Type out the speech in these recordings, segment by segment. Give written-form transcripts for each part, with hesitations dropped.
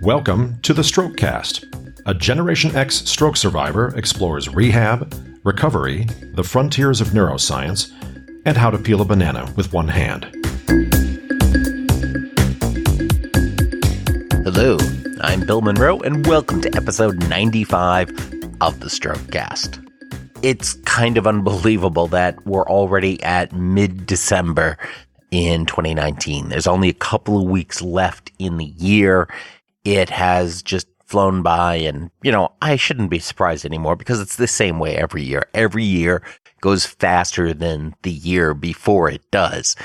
Welcome to the Strokecast. A Generation X stroke survivor explores rehab, recovery, the frontiers of neuroscience, and how to peel a banana with one hand. Hello, I'm Bill Monroe, and welcome to episode 95 of the Strokecast. It's kind of unbelievable that we're already at mid-December in 2019. There's only a couple of weeks left in the year. It has just flown by, and, I shouldn't be surprised anymore because it's the same way every year. Every year goes faster than the year before it does.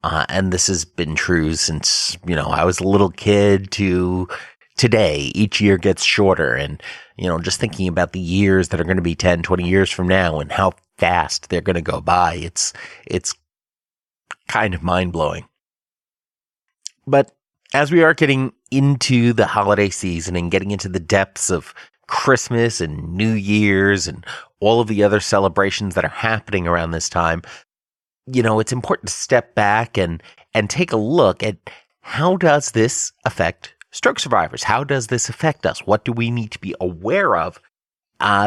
And this has been true since, I was a little kid to today. Each year gets shorter, and, just thinking about the years that are going to be 10, 20 years from now and how fast they're going to go by, it's kind of mind-blowing. But as we are getting into the holiday season and getting into the depths of Christmas and New Year's and all of the other celebrations that are happening around this time, it's important to step back and take a look at how does this affect stroke survivors? How does this affect us? What do we need to be aware of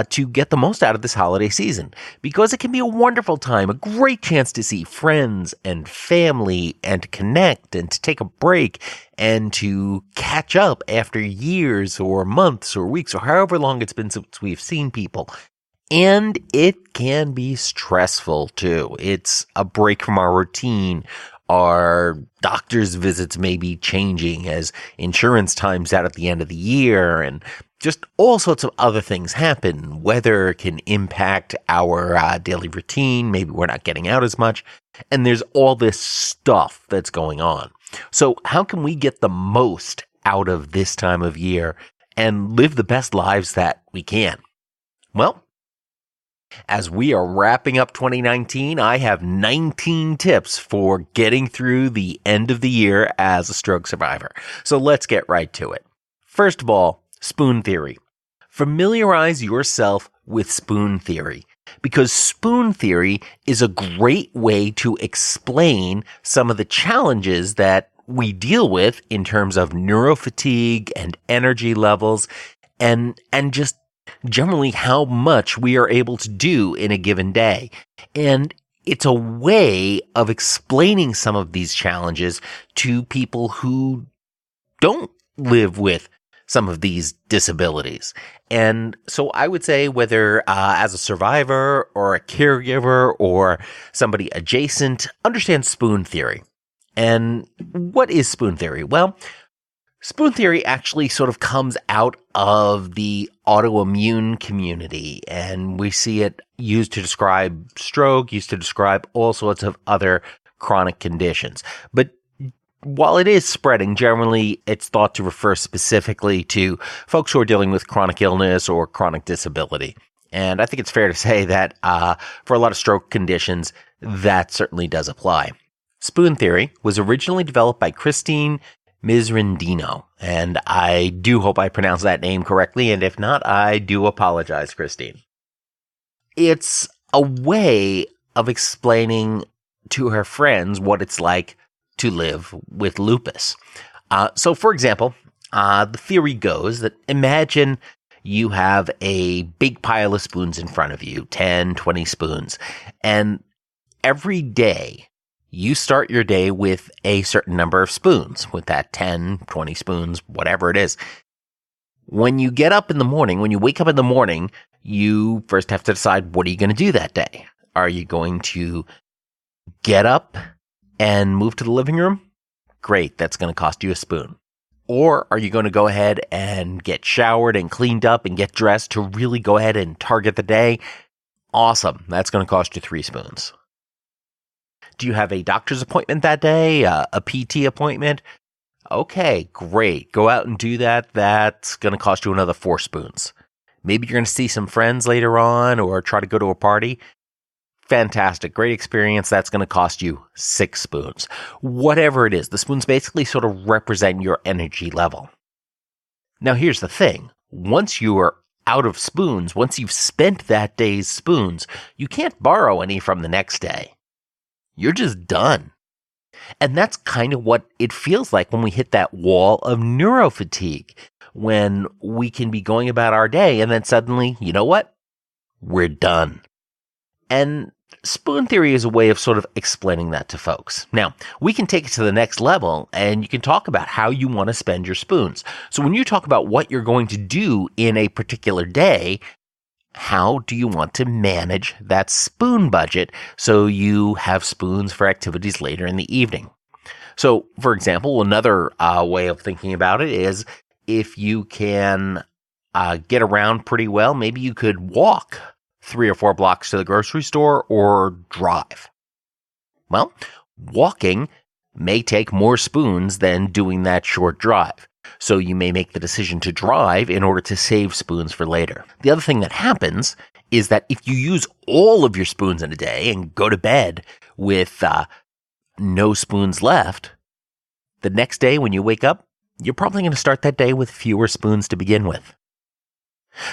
to get the most out of this holiday season? Because it can be a wonderful time, a great chance to see friends and family and to connect and to take a break and to catch up after years or months or weeks or however long it's been since we've seen people. And it can be stressful too. It's a break from our routine. Our doctor's visits may be changing as insurance times out at the end of the year, and just all sorts of other things happen. Weather can impact our daily routine. Maybe we're not getting out as much. And there's all this stuff that's going on. So how can we get the most out of this time of year and live the best lives that we can? Well, as we are wrapping up 2019, I have 19 tips for getting through the end of the year as a stroke survivor. So let's get right to it. First of all, spoon theory. Familiarize yourself with spoon theory, because spoon theory is a great way to explain some of the challenges that we deal with in terms of neurofatigue and energy levels and just generally how much we are able to do in a given day. And it's a way of explaining some of these challenges to people who don't live with some of these disabilities. And so I would say whether as a survivor or a caregiver or somebody adjacent, understand spoon theory. And what is spoon theory? Well, spoon theory actually sort of comes out of the autoimmune community, and we see it used to describe stroke, used to describe all sorts of other chronic conditions. But while it is spreading, generally it's thought to refer specifically to folks who are dealing with chronic illness or chronic disability. And I think it's fair to say that for a lot of stroke conditions, that certainly does apply. Spoon theory was originally developed by Christine Miserandino, and I do hope I pronounced that name correctly, and if not, I do apologize, Christine. It's a way of explaining to her friends what it's like to live with lupus. So, for example, the theory goes that imagine you have a big pile of spoons in front of you, 10, 20 spoons, and every day you start your day with a certain number of spoons, with that 10, 20 spoons, whatever it is. When you get up in the morning, when you wake up in the morning, you first have to decide, what are you going to do that day? Are you going to get up and move to the living room? Great, that's going to cost you a spoon. Or are you going to go ahead and get showered and cleaned up and get dressed to really go ahead and target the day? Awesome, that's going to cost you 3 spoons. Do you have a doctor's appointment that day? A PT appointment? Okay, great. Go out and do that. That's going to cost you another 4 spoons. Maybe you're going to see some friends later on or try to go to a party. Fantastic. Great experience. That's going to cost you 6 spoons. Whatever it is, the spoons basically sort of represent your energy level. Now, here's the thing. Once you are out of spoons, once you've spent that day's spoons, you can't borrow any from the next day. You're just done. And that's kind of what it feels like when we hit that wall of neurofatigue. when we can be going about our day and then suddenly, you know what? We're done. And spoon theory is a way of sort of explaining that to folks. Now, we can take it to the next level and you can talk about how you want to spend your spoons. So when you talk about what you're going to do in a particular day, how do you want to manage that spoon budget so you have spoons for activities later in the evening? So, for example, another way of thinking about it is if you can get around pretty well, maybe you could walk 3 or 4 blocks to the grocery store or drive. Well, walking may take more spoons than doing that short drive. So you may make the decision to drive in order to save spoons for later. The other thing that happens is that if you use all of your spoons in a day and go to bed with no spoons left, the next day when you wake up, you're probably going to start that day with fewer spoons to begin with.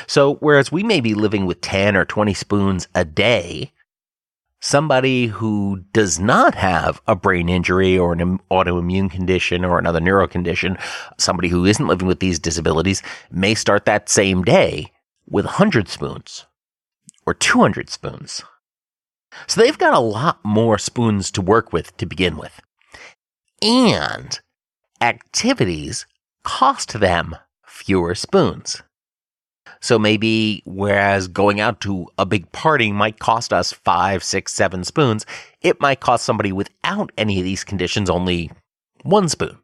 So whereas we may be living with 10 or 20 spoons a day, somebody who does not have a brain injury or an autoimmune condition or another neuro condition, somebody who isn't living with these disabilities, may start that same day with 100 spoons or 200 spoons. So they've got a lot more spoons to work with to begin with. And activities cost them fewer spoons. So maybe whereas going out to a big party might cost us 5, 6, 7 spoons, it might cost somebody without any of these conditions only 1 spoon.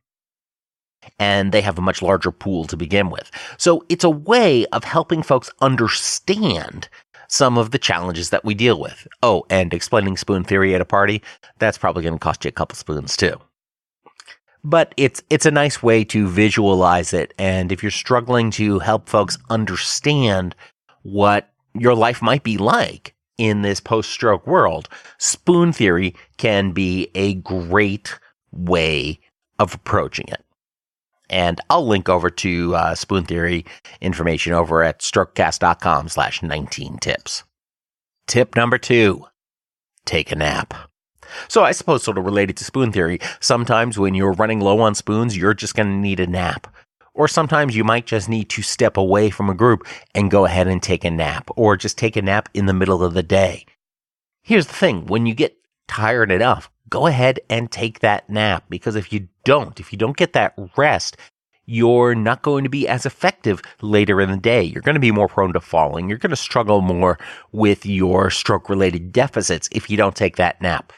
And they have a much larger pool to begin with. So it's a way of helping folks understand some of the challenges that we deal with. Oh, and explaining spoon theory at a party, that's probably going to cost you a couple spoons too. But it's a nice way to visualize it. And if you're struggling to help folks understand what your life might be like in this post-stroke world, spoon theory can be a great way of approaching it. And I'll link over to spoon theory information over at strokecast.com/19tips. Tip number 2, take a nap. So I suppose sort of related to spoon theory, sometimes when you're running low on spoons, you're just going to need a nap. Or sometimes you might just need to step away from a group and go ahead and take a nap, or just take a nap in the middle of the day. Here's the thing, when you get tired enough, go ahead and take that nap, because if you don't get that rest, you're not going to be as effective later in the day. You're going to be more prone to falling. You're going to struggle more with your stroke-related deficits if you don't take that nap.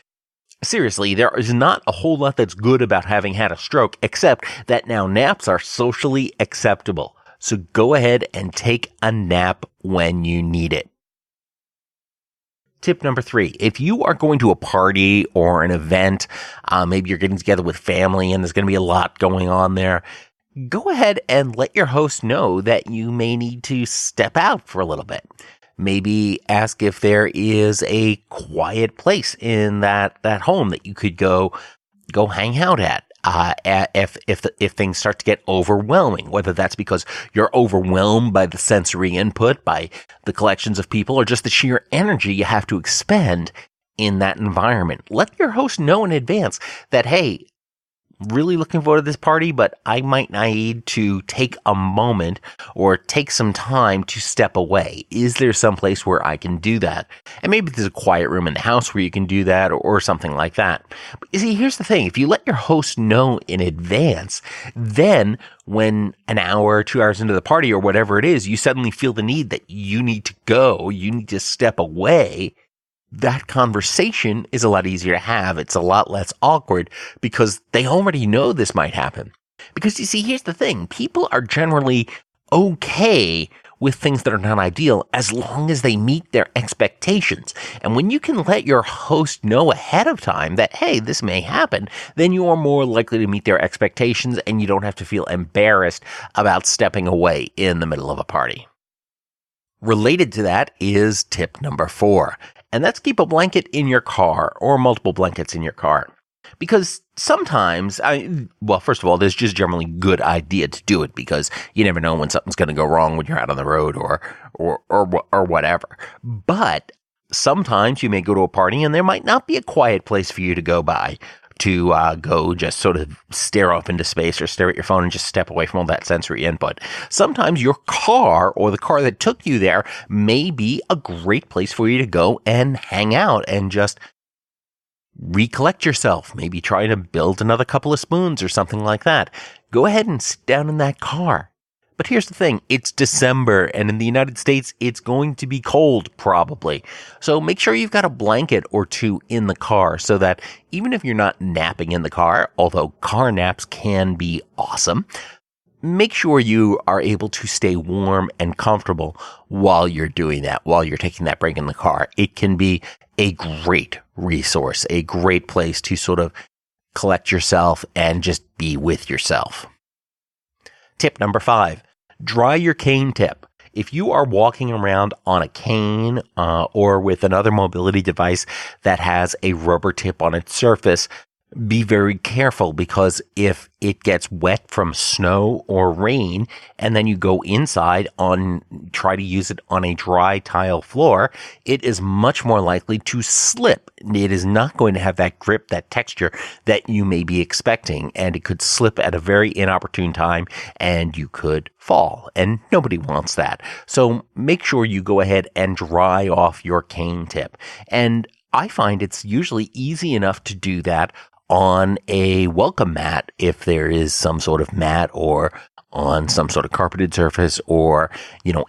Seriously, there is not a whole lot that's good about having had a stroke, except that now naps are socially acceptable. So go ahead and take a nap when you need it. Tip number 3, if you are going to a party or an event, maybe you're getting together with family and there's going to be a lot going on there, go ahead and let your host know that you may need to step out for a little bit. Maybe ask if there is a quiet place in that home that you could go hang out at. If things start to get overwhelming, whether that's because you're overwhelmed by the sensory input, by the collections of people, or just the sheer energy you have to expend in that environment. Let your host know in advance that, hey, really looking forward to this party, but I might need to take a moment or take some time to step away. Is there some place where I can do that? And maybe there's a quiet room in the house where you can do that, or something like that. But you see, here's the thing. If you let your host know in advance, then when an hour or 2 hours into the party or whatever it is, you suddenly feel the need that you need to go, you need to step away, that conversation is a lot easier to have. It's a lot less awkward because they already know this might happen. Because you see, here's the thing. People are generally okay with things that are not ideal as long as they meet their expectations. And when you can let your host know ahead of time that, hey, this may happen, then you are more likely to meet their expectations and you don't have to feel embarrassed about stepping away in the middle of a party. Related to that is tip number 4. And that's keep a blanket in your car or multiple blankets in your car. Because sometimes, first of all, there's just generally good idea to do it because you never know when something's going to go wrong when you're out on the road or whatever. But sometimes you may go to a party and there might not be a quiet place for you to go by to go just sort of stare off into space or stare at your phone and just step away from all that sensory input. Sometimes your car or the car that took you there may be a great place for you to go and hang out and just recollect yourself. Maybe try to build another couple of spoons or something like that. Go ahead and sit down in that car. But here's the thing, it's December, and in the United States, it's going to be cold, probably. So make sure you've got a blanket or two in the car so that even if you're not napping in the car, although car naps can be awesome, make sure you are able to stay warm and comfortable while you're doing that, while you're taking that break in the car. It can be a great resource, a great place to sort of collect yourself and just be with yourself. Tip number 5. Dry your cane tip. If you are walking around on a cane or with another mobility device that has a rubber tip on its surface, be very careful, because if it gets wet from snow or rain and then you go inside try to use it on a dry tile floor, it is much more likely to slip. It is not going to have that grip, that texture that you may be expecting, and it could slip at a very inopportune time and you could fall, and nobody wants that. So make sure you go ahead and dry off your cane tip. And I find it's usually easy enough to do that on a welcome mat, if there is some sort of mat, or on some sort of carpeted surface, or,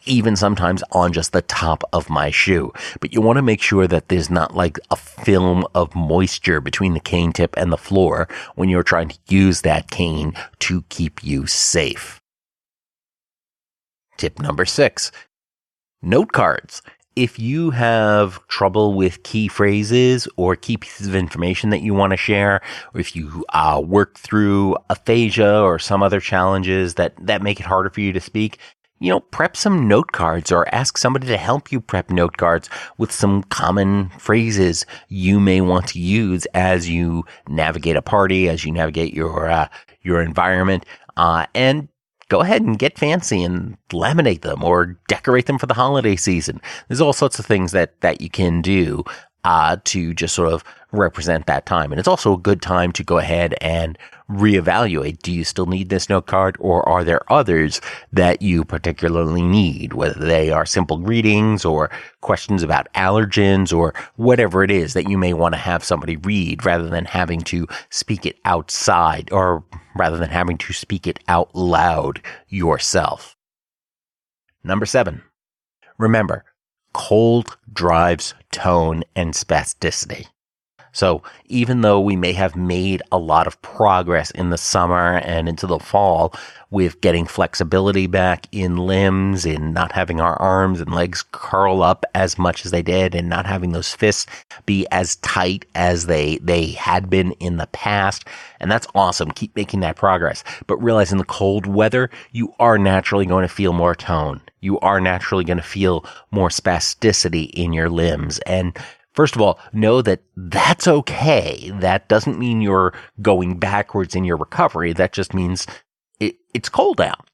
even sometimes on just the top of my shoe. But you want to make sure that there's not like a film of moisture between the cane tip and the floor when you're trying to use that cane to keep you safe. Tip number 6, note cards. If you have trouble with key phrases or key pieces of information that you want to share, or if you work through aphasia or some other challenges that make it harder for you to speak, prep some note cards or ask somebody to help you prep note cards with some common phrases you may want to use as you navigate a party, as you navigate your environment, and go ahead and get fancy and laminate them or decorate them for the holiday season. There's all sorts of things that you can do to just sort of represent that time. And it's also a good time to go ahead and reevaluate. Do you still need this note card, or are there others that you particularly need, whether they are simple greetings or questions about allergens or whatever it is that you may want to have somebody read rather than having to speak it outside, or rather than having to speak it out loud yourself. Number 7, remember, cold drives tone and spasticity. So even though we may have made a lot of progress in the summer and into the fall with getting flexibility back in limbs, in not having our arms and legs curl up as much as they did, and not having those fists be as tight as they had been in the past, and that's awesome. Keep making that progress. But realize in the cold weather, you are naturally going to feel more tone. You are naturally going to feel more spasticity in your limbs. And first of all, know that that's okay. That doesn't mean you're going backwards in your recovery. That just means it's cold out.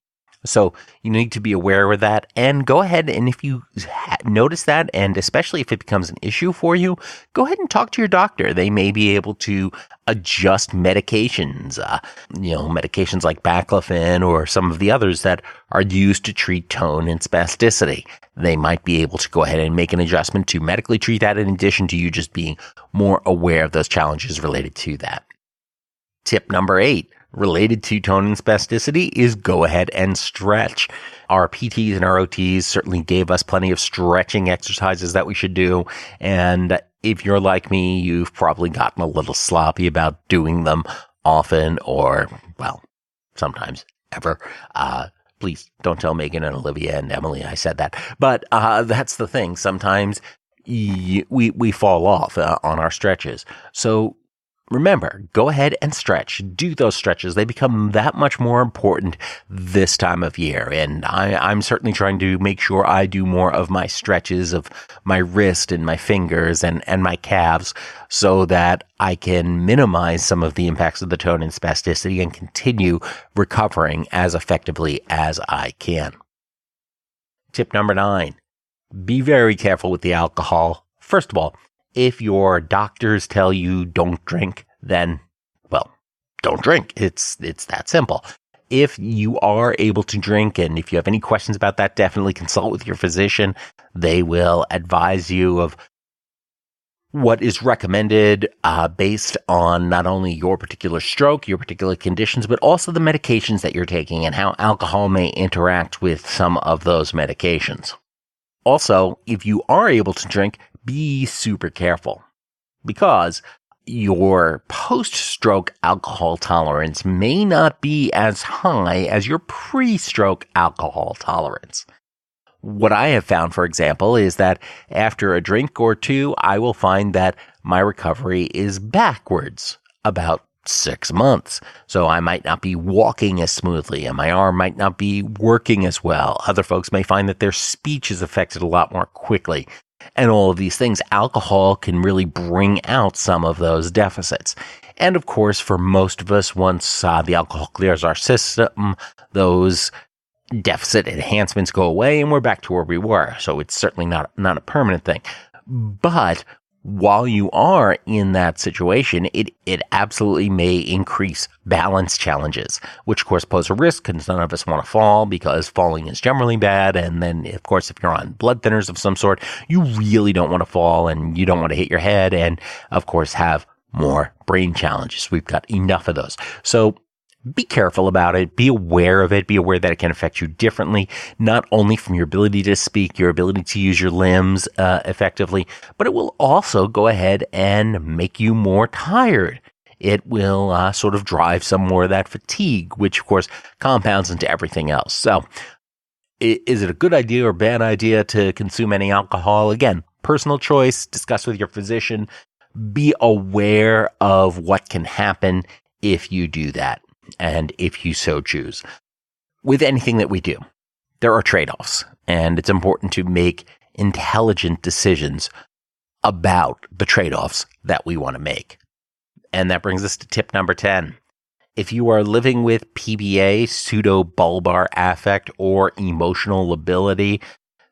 So you need to be aware of that, and go ahead, and if you notice that, and especially if it becomes an issue for you, go ahead and talk to your doctor. They may be able to adjust medications, medications like baclofen or some of the others that are used to treat tone and spasticity. They might be able to go ahead and make an adjustment to medically treat that, in addition to you just being more aware of those challenges related to that. Tip number 8. Related to tone and spasticity is go ahead and stretch. Our PTs and our OTs certainly gave us plenty of stretching exercises that we should do. And if you're like me, you've probably gotten a little sloppy about doing them often, or, well, sometimes ever. Please don't tell Megan and Olivia and Emily I said that. But that's the thing. Sometimes we fall off on our stretches. So remember, go ahead and stretch. Do those stretches. They become that much more important this time of year. And I'm certainly trying to make sure I do more of my stretches of my wrist and my fingers and my calves, so that I can minimize some of the impacts of the tone and spasticity and continue recovering as effectively as I can. Tip number 9, be very careful with the alcohol. First of all, if your doctors tell you don't drink, then don't drink. It's that simple. If you are able to drink, and if you have any questions about that, definitely consult with your physician. They will advise you of what is recommended based on not only your particular stroke, your particular conditions, but also the medications that you're taking and how alcohol may interact with some of those medications. Also, if you are able to drink, be super careful, because your post-stroke alcohol tolerance may not be as high as your pre-stroke alcohol tolerance. What I have found, for example, is that after a drink or two, I will find that my recovery is backwards about 6 months. So I might not be walking as smoothly, and my arm might not be working as well. Other folks may find that their speech is affected a lot more quickly. And all of these things, alcohol can really bring out some of those deficits. And of course, for most of us, once the alcohol clears our system, those deficit enhancements go away and we're back to where we were. So it's certainly not a permanent thing. But while you are in that situation, it absolutely may increase balance challenges, which of course pose a risk because none of us want to fall, because falling is generally bad. And then, of course, if you're on blood thinners of some sort, you really don't want to fall and you don't want to hit your head and, of course, have more brain challenges. We've got enough of those. So be careful about it. Be aware of it. Be aware that it can affect you differently, not only from your ability to speak, your ability to use your limbs effectively, but it will also go ahead and make you more tired. It will sort of drive some more of that fatigue, which, of course, compounds into everything else. So is it a good idea or bad idea to consume any alcohol? Again, personal choice. Discuss with your physician. Be aware of what can happen if you do that, and if you so choose. With anything that we do, there are trade-offs, and it's important to make intelligent decisions about the trade-offs that we want to make. And that brings us to tip number 10. If you are living with PBA, pseudobulbar affect, or emotional lability,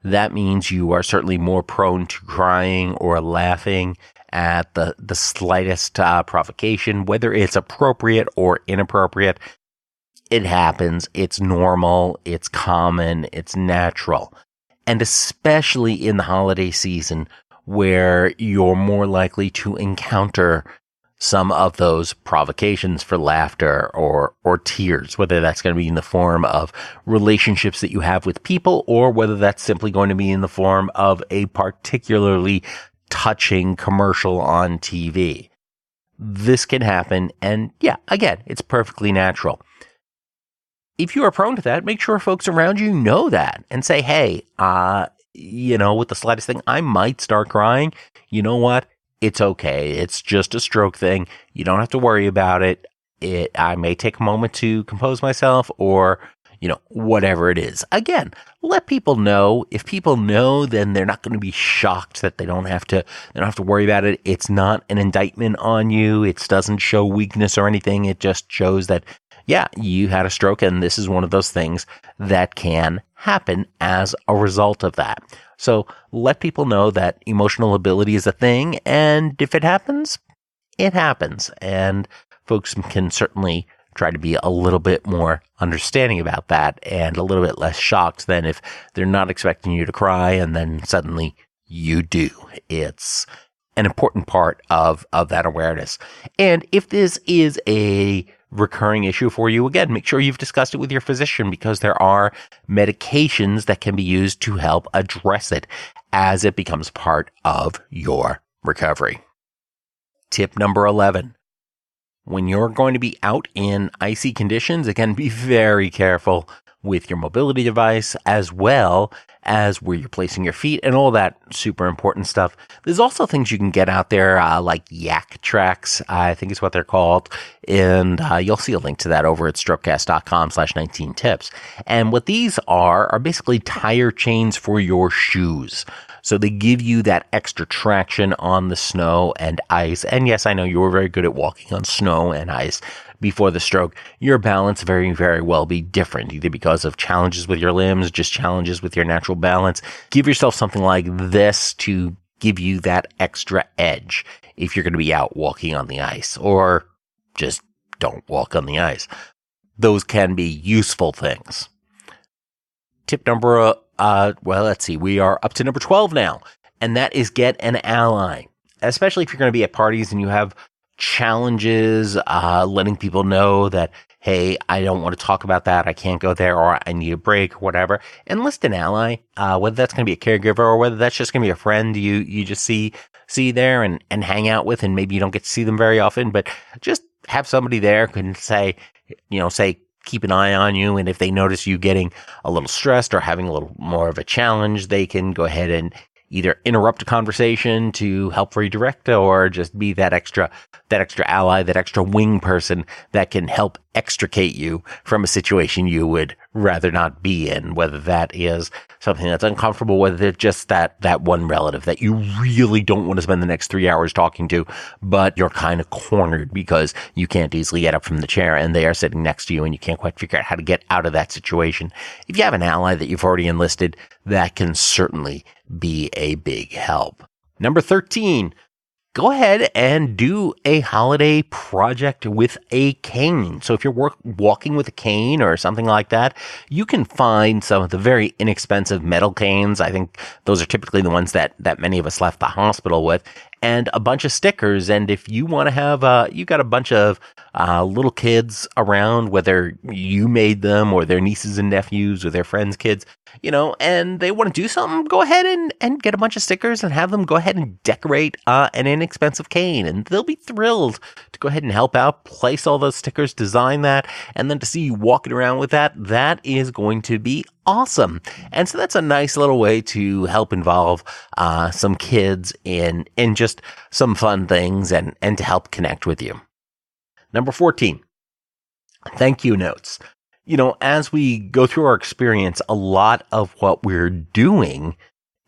that means you are certainly more prone to crying or laughing at the slightest provocation, whether it's appropriate or inappropriate. It happens. It's normal. It's common. It's natural. And especially in the holiday season, where you're more likely to encounter some of those provocations for laughter or tears, whether that's going to be in the form of relationships that you have with people, or whether that's simply going to be in the form of a particularly touching commercial on TV. This can happen, and yeah, again, it's perfectly natural. If you are prone to that, make sure folks around you know that and say, hey, with the slightest thing, I might start crying. You know what? It's okay. It's just a stroke thing. You don't have to worry about it. I may take a moment to compose myself, or whatever it is. Again, let people know. If people know, then they're not going to be shocked that they don't have to worry about it. It's not an indictment on you. It doesn't show weakness or anything. It just shows that, yeah, you had a stroke, and this is one of those things that can happen as a result of that. So let people know that emotional ability is a thing, and if it happens, it happens. And folks can certainly try to be a little bit more understanding about that and a little bit less shocked than if they're not expecting you to cry and then suddenly you do. It's an important part of that awareness. And if this is a recurring issue for you, again, make sure you've discussed it with your physician, because there are medications that can be used to help address it as it becomes part of your recovery. Tip number 11. When you're going to be out in icy conditions, again, be very careful with your mobility device, as well as where you're placing your feet and all that super important stuff. There's also things you can get out there like Yak Tracks, I think is what they're called. And you'll see a link to that over at strokecast.com/19tips. And what these are basically tire chains for your shoes. So they give you that extra traction on the snow and ice. And yes, I know you were very good at walking on snow and ice before the stroke. Your balance very, very well be different, either because of challenges with your limbs, just challenges with your natural balance. Give yourself something like this to give you that extra edge if you're going to be out walking on the ice, or just don't walk on the ice. Those can be useful things. Tip number, let's see, we are up to number 12 now, and that is get an ally. Especially if you're going to be at parties and you have challenges, letting people know that, hey, I don't want to talk about that, I can't go there, or I need a break, or whatever. Enlist an ally, whether that's going to be a caregiver or whether that's just going to be a friend you just see there and hang out with, and maybe you don't get to see them very often, but just have somebody there who can say, keep an eye on you, and if they notice you getting a little stressed or having a little more of a challenge, they can go ahead and either interrupt a conversation to help redirect, or just be that extra ally, that extra wing person that can help extricate you from a situation you would rather not be in, whether that is something that's uncomfortable, whether it's just that one relative that you really don't want to spend the next 3 hours talking to, but you're kind of cornered because you can't easily get up from the chair and they are sitting next to you and you can't quite figure out how to get out of that situation. If you have an ally that you've already enlisted, that can certainly be a big help. Number 13, go ahead and do a holiday project with a cane. So if you're walking with a cane or something like that, you can find some of the very inexpensive metal canes. I think those are typically the ones that many of us left the hospital with, and a bunch of stickers. And if you want to have, you got a bunch of little kids around, whether you made them or their nieces and nephews or their friends' kids, and they want to do something, go ahead and get a bunch of stickers and have them go ahead and decorate an inexpensive cane. And they'll be thrilled to go ahead and help out, place all those stickers, design that, and then to see you walking around with that is going to be awesome. And so that's a nice little way to help involve some kids in just some fun things and to help connect with you. Number 14, thank you notes. As we go through our experience, a lot of what we're doing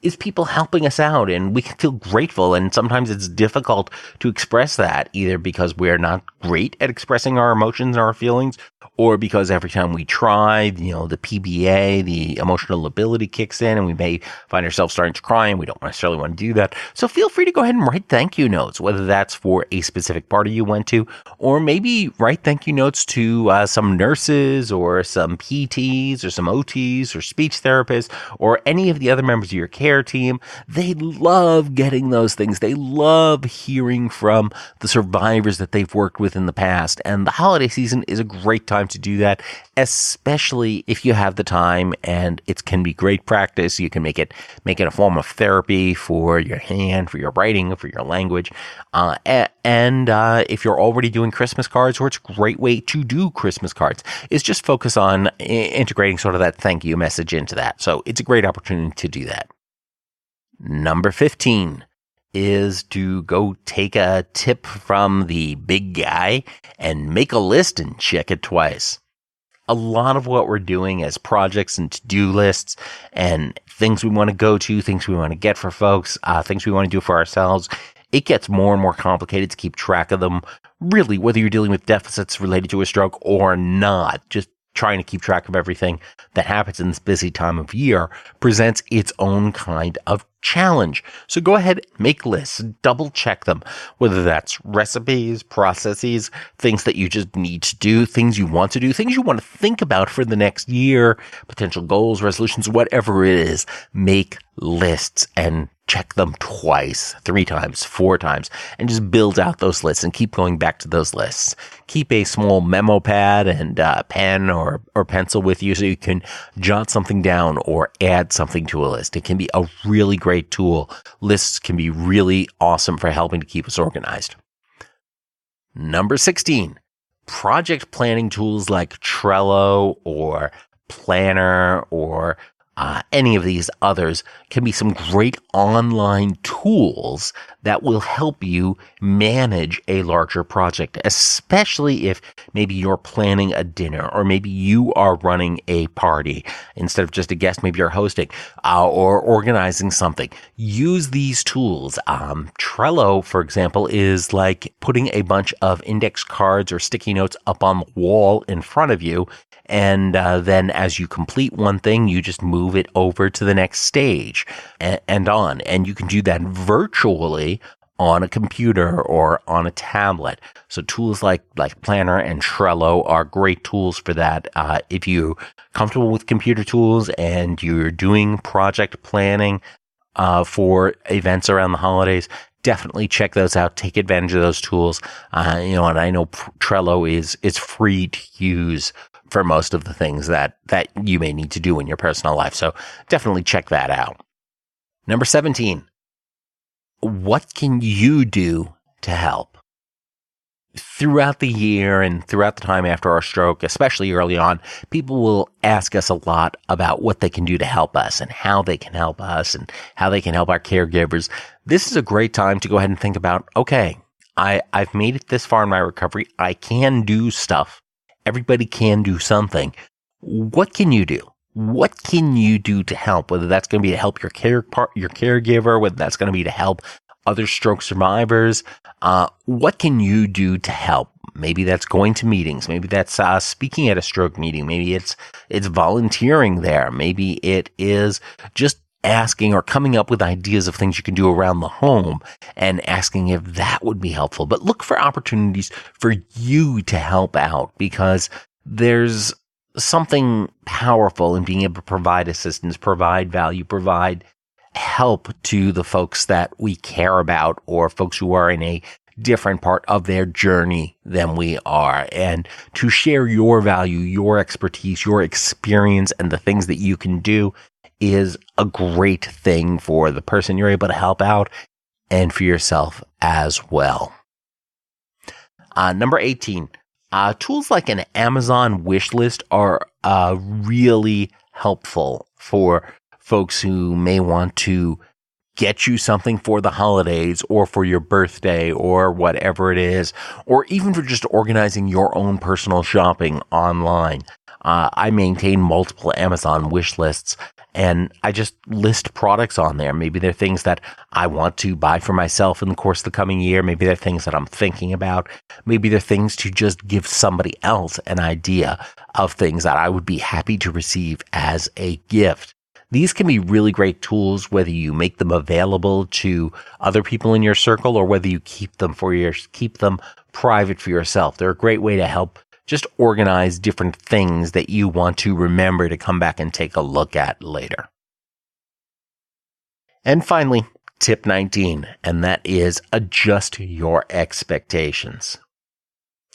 is people helping us out, and we can feel grateful. And sometimes it's difficult to express that, either because we're not great at expressing our emotions and our feelings, or because every time we try, the PBA, the emotional ability kicks in, and we may find ourselves starting to cry, and we don't necessarily want to do that. So feel free to go ahead and write thank you notes, whether that's for a specific party you went to, or maybe write thank you notes to some nurses or some PTs or some OTs or speech therapists or any of the other members of your care team. They love getting those things. They love hearing from the survivors that they've worked with in the past. And the holiday season is a great time to do that, especially if you have the time, and it can be great practice. You can make it a form of therapy for your hand, for your writing, for your language. And if you're already doing Christmas cards, or it's a great way to do Christmas cards, is just focus on integrating sort of that thank you message into that. So it's a great opportunity to do that. Number 15 is to go take a tip from the big guy and make a list and check it twice. A lot of what we're doing as projects and to-do lists and things we want to go to, things we want to get for folks, things we want to do for ourselves, it gets more and more complicated to keep track of them. Really, whether you're dealing with deficits related to a stroke or not, just trying to keep track of everything that happens in this busy time of year presents its own kind of challenge. So go ahead, make lists, double check them, whether that's recipes, processes, things that you just need to do, things you want to do, things you want to think about for the next year, potential goals, resolutions, whatever it is. Make lists and check them twice, 3 times, 4 times, and just build out those lists and keep going back to those lists. Keep a small memo pad and pen or pencil with you so you can jot something down or add something to a list. It can be a really great tool. Lists can be really awesome for helping to keep us organized. Number 16, project planning tools like Trello or Planner or any of these others can be some great online tools that will help you manage a larger project, especially if maybe you're planning a dinner or maybe you are running a party instead of just a guest, maybe you're hosting or organizing something. Use these tools. Trello, for example, is like putting a bunch of index cards or sticky notes up on the wall in front of you. And then as you complete one thing, you just move it over to the next stage and on. And you can do that virtually on a computer or on a tablet. So tools like Planner and Trello are great tools for that. If you're comfortable with computer tools and you're doing project planning for events around the holidays, definitely check those out. Take advantage of those tools. And I know Trello is free to use for most of the things that you may need to do in your personal life. So definitely check that out. Number 17. What can you do to help? Throughout the year and throughout the time after our stroke, especially early on, people will ask us a lot about what they can do to help us and how they can help us and how they can help our caregivers. This is a great time to go ahead and think about, okay, I've made it this far in my recovery. I can do stuff. Everybody can do something. What can you do? What can you do to help? Whether that's going to be to help your caregiver, whether that's going to be to help other stroke survivors. What can you do to help? Maybe that's going to meetings. Maybe that's speaking at a stroke meeting. Maybe it's volunteering there. Maybe it is just asking or coming up with ideas of things you can do around the home and asking if that would be helpful. But look for opportunities for you to help out, because there's something powerful in being able to provide assistance, provide value, provide help to the folks that we care about or folks who are in a different part of their journey than we are. And to share your value, your expertise, your experience, and the things that you can do is a great thing for the person you're able to help out and for yourself as well. Number 18. Tools like an Amazon wish list are really helpful for folks who may want to get you something for the holidays or for your birthday or whatever it is, or even for just organizing your own personal shopping online. I maintain multiple Amazon wish lists, and I just list products on there. Maybe they're things that I want to buy for myself in the course of the coming year. Maybe they're things that I'm thinking about. Maybe they're things to just give somebody else an idea of things that I would be happy to receive as a gift. These can be really great tools, whether you make them available to other people in your circle or whether you keep them private for yourself. They're a great way to help just organize different things that you want to remember to come back and take a look at later. And finally, tip 19, and that is adjust your expectations.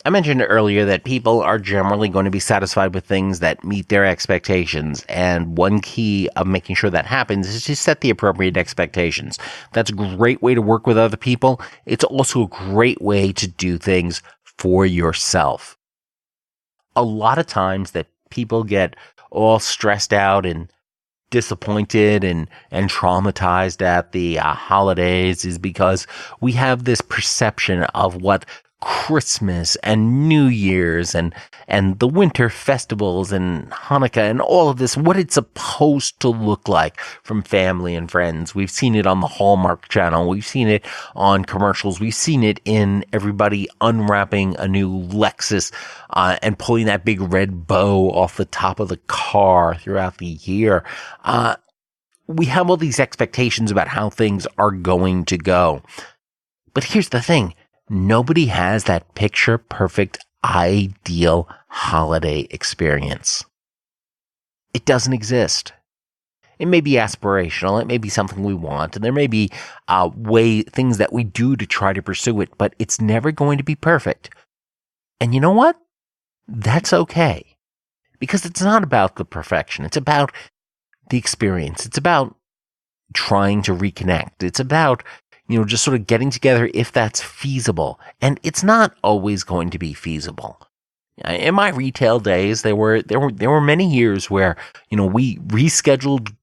I mentioned earlier that people are generally going to be satisfied with things that meet their expectations, and one key of making sure that happens is to set the appropriate expectations. That's a great way to work with other people. It's also a great way to do things for yourself. A lot of times that people get all stressed out and disappointed and traumatized at the holidays is because we have this perception of what Christmas and New Year's and the winter festivals and Hanukkah and all of this, what it's supposed to look like from family and friends. We've seen it on the Hallmark Channel. We've seen it on commercials. We've seen it in everybody unwrapping a new Lexus and pulling that big red bow off the top of the car throughout the year. We have all these expectations about how things are going to go. But here's the thing. Nobody has that picture-perfect, ideal holiday experience. It doesn't exist. It may be aspirational. It may be something we want. And there may be things that we do to try to pursue it, but it's never going to be perfect. And you know what? That's okay. Because it's not about the perfection. It's about the experience. It's about trying to reconnect. It's about just sort of getting together if that's feasible. And it's not always going to be feasible. In my retail days, there were many years where, we rescheduled,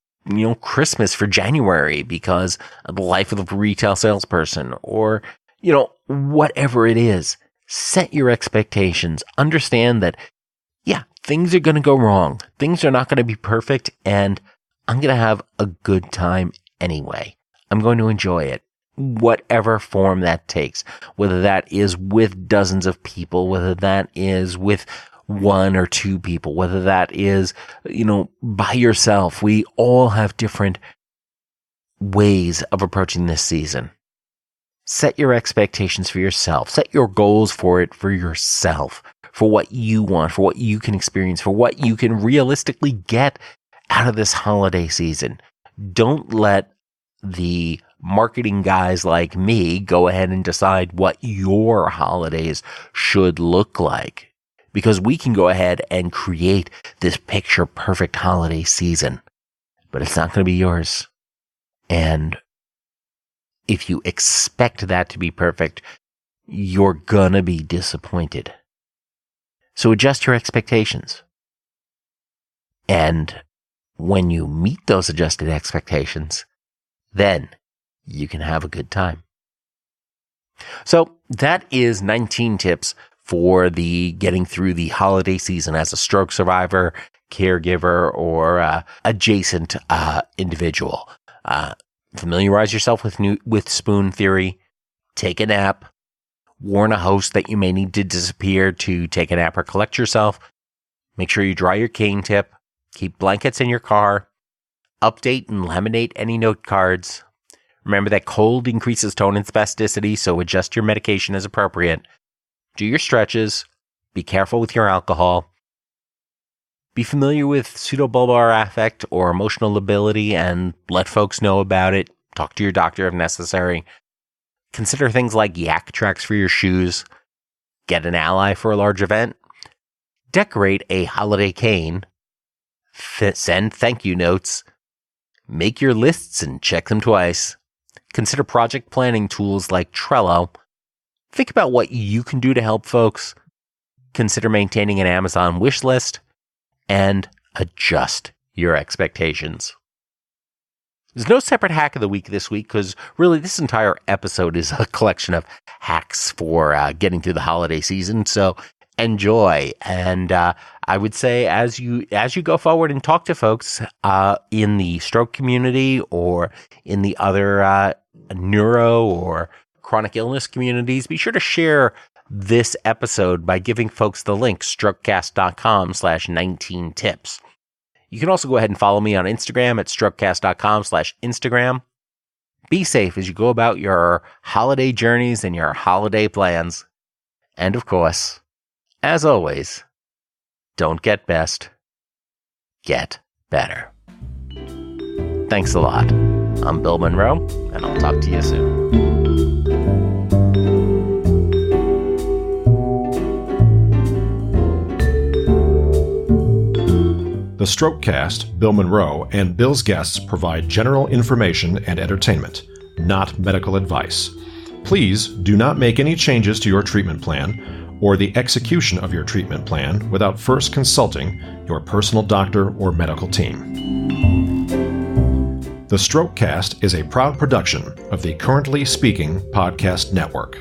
Christmas for January because of the life of the retail salesperson or, whatever it is. Set your expectations. Understand that, things are going to go wrong. Things are not going to be perfect. And I'm going to have a good time anyway. I'm going to enjoy it. Whatever form that takes, whether that is with dozens of people, whether that is with one or two people, whether that is, by yourself. We all have different ways of approaching this season. Set your expectations for yourself. Set your goals for it for yourself, for what you want, for what you can experience, for what you can realistically get out of this holiday season. Don't let the marketing guys like me go ahead and decide what your holidays should look like, because we can go ahead and create this picture perfect holiday season, but it's not going to be yours. And if you expect that to be perfect, you're going to be disappointed. So adjust your expectations. And when you meet those adjusted expectations, then you can have a good time. So that is 19 tips for the getting through the holiday season as a stroke survivor, caregiver, or adjacent individual. Familiarize yourself with spoon theory. Take a nap. Warn a host that you may need to disappear to take a nap or collect yourself. Make sure you dry your cane tip. Keep blankets in your car. Update and laminate any note cards. Remember that cold increases tone and spasticity, so adjust your medication as appropriate. Do your stretches. Be careful with your alcohol. Be familiar with pseudobulbar affect or emotional lability and let folks know about it. Talk to your doctor if necessary. Consider things like yak tracks for your shoes. Get an ally for a large event. Decorate a holiday cane. Send thank you notes. Make your lists and check them twice. Consider project planning tools like Trello. Think about what you can do to help folks. Consider maintaining an Amazon wish list. And adjust your expectations. There's no separate hack of the week this week because really this entire episode is a collection of hacks for getting through the holiday season. So enjoy. And I would say as you go forward and talk to folks in the stroke community or in the other neuro or chronic illness communities, be sure to share this episode by giving folks the link, strokecast.com/19 tips. You can also go ahead and follow me on Instagram at strokecast.com/Instagram. Be safe as you go about your holiday journeys and your holiday plans. And of course, as always, don't get best, get better. Thanks a lot. I'm Bill Monroe, and I'll talk to you soon. The Strokecast, Bill Monroe, and Bill's guests provide general information and entertainment, not medical advice. Please do not make any changes to your treatment plan or the execution of your treatment plan without first consulting your personal doctor or medical team. The Strokecast is a proud production of the Currently Speaking Podcast Network.